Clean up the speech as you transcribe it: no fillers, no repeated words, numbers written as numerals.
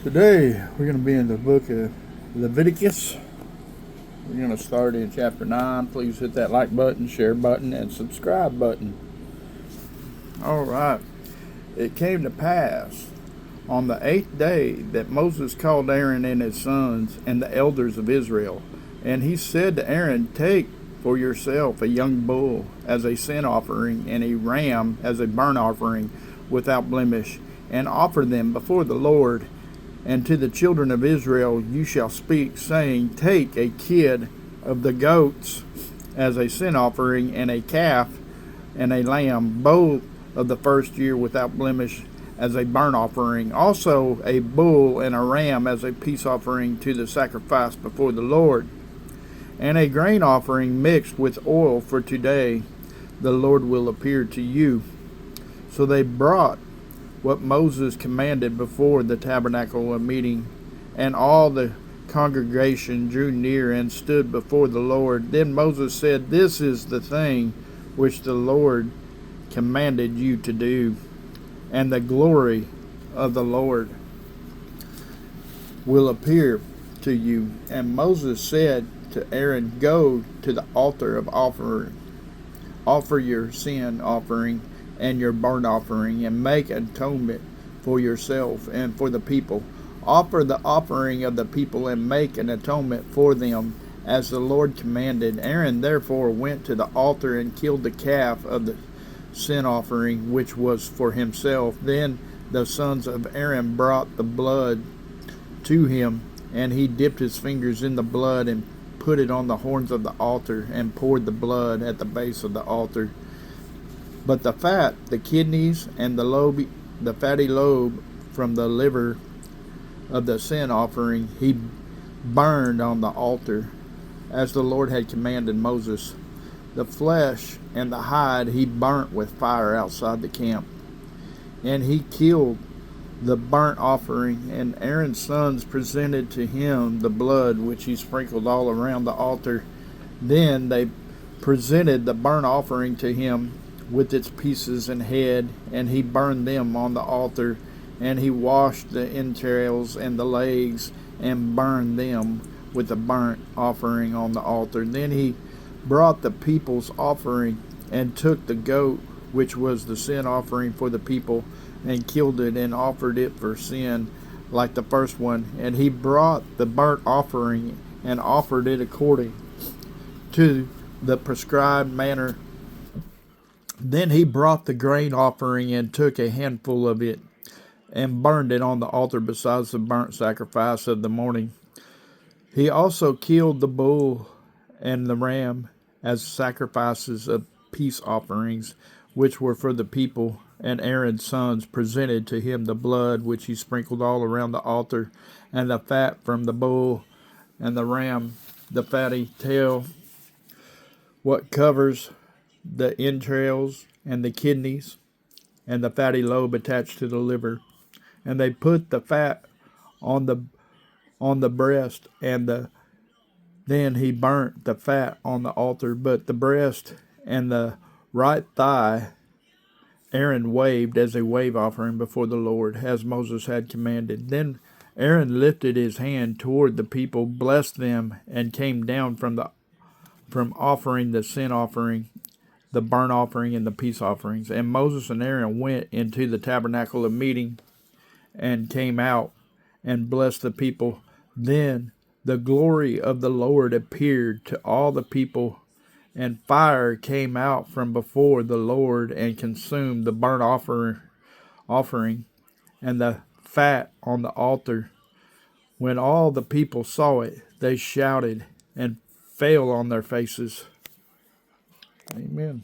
Today we're going to be in the book of Leviticus. We're going to start in chapter 9. Please hit that like button, share button, and subscribe button. Alright. It came to pass on the 8th day that Moses called Aaron and his sons and the elders of Israel. And he said to Aaron, "Take for yourself a young bull as a sin offering and a ram as a burnt offering without blemish, and offer them before the Lord. And to the children of Israel you shall speak, saying, Take a kid of the goats as a sin offering, and a calf and a lamb, both of the first year without blemish, as a burnt offering. Also a bull and a ram as a peace offering to the sacrifice before the Lord. And a grain offering mixed with oil, for today the Lord will appear to you." So they brought what Moses commanded before the tabernacle of meeting, and all the congregation drew near and stood before the Lord. Then Moses said, "This is the thing which the Lord commanded you to do, and the glory of the Lord will appear to you." And Moses said to Aaron, "Go to the altar of offering, offer your sin offering and your burnt offering, and make atonement for yourself and for the people. Offer the offering of the people and make an atonement for them, as the Lord commanded." Aaron therefore went to the altar and killed the calf of the sin offering, which was for himself. Then the sons of Aaron brought the blood to him, and he dipped his fingers in the blood and put it on the horns of the altar, and poured the blood at the base of the altar. But the fat, the kidneys, and the fatty lobe from the liver of the sin offering, he burned on the altar, as the Lord had commanded Moses. The flesh and the hide he burnt with fire outside the camp. And he killed the burnt offering, and Aaron's sons presented to him the blood which he sprinkled all around the altar. Then they presented the burnt offering to him with its pieces and head, and he burned them on the altar. And he washed the entrails and the legs, and burned them with the burnt offering on the altar. Then he brought the people's offering, and took the goat which was the sin offering for the people, and killed it, and offered it for sin like the first one. And he brought the burnt offering, and offered it according to the prescribed manner. Then he brought the grain offering, and took a handful of it, and burned it on the altar besides the burnt sacrifice of the morning. He also killed the bull and the ram as sacrifices of peace offerings, which were for the people. And Aaron's sons presented to him the blood which he sprinkled all around the altar, and the fat from the bull and the ram, the fatty tail, what covers the entrails, and the kidneys, and the fatty lobe attached to the liver. And they put the fat on the breast, and then he burnt the fat on the altar. But the breast and the right thigh Aaron waved as a wave offering before the Lord, as Moses had commanded. Then Aaron lifted his hand toward the people, blessed them, and came down from offering the sin offering, the burnt offering, and the peace offerings. And Moses and Aaron went into the tabernacle of meeting, and came out and blessed the people. Then the glory of the Lord appeared to all the people, and fire came out from before the Lord, and consumed the burnt offering and the fat on the altar. When all the people saw it, they shouted and fell on their faces. Amen.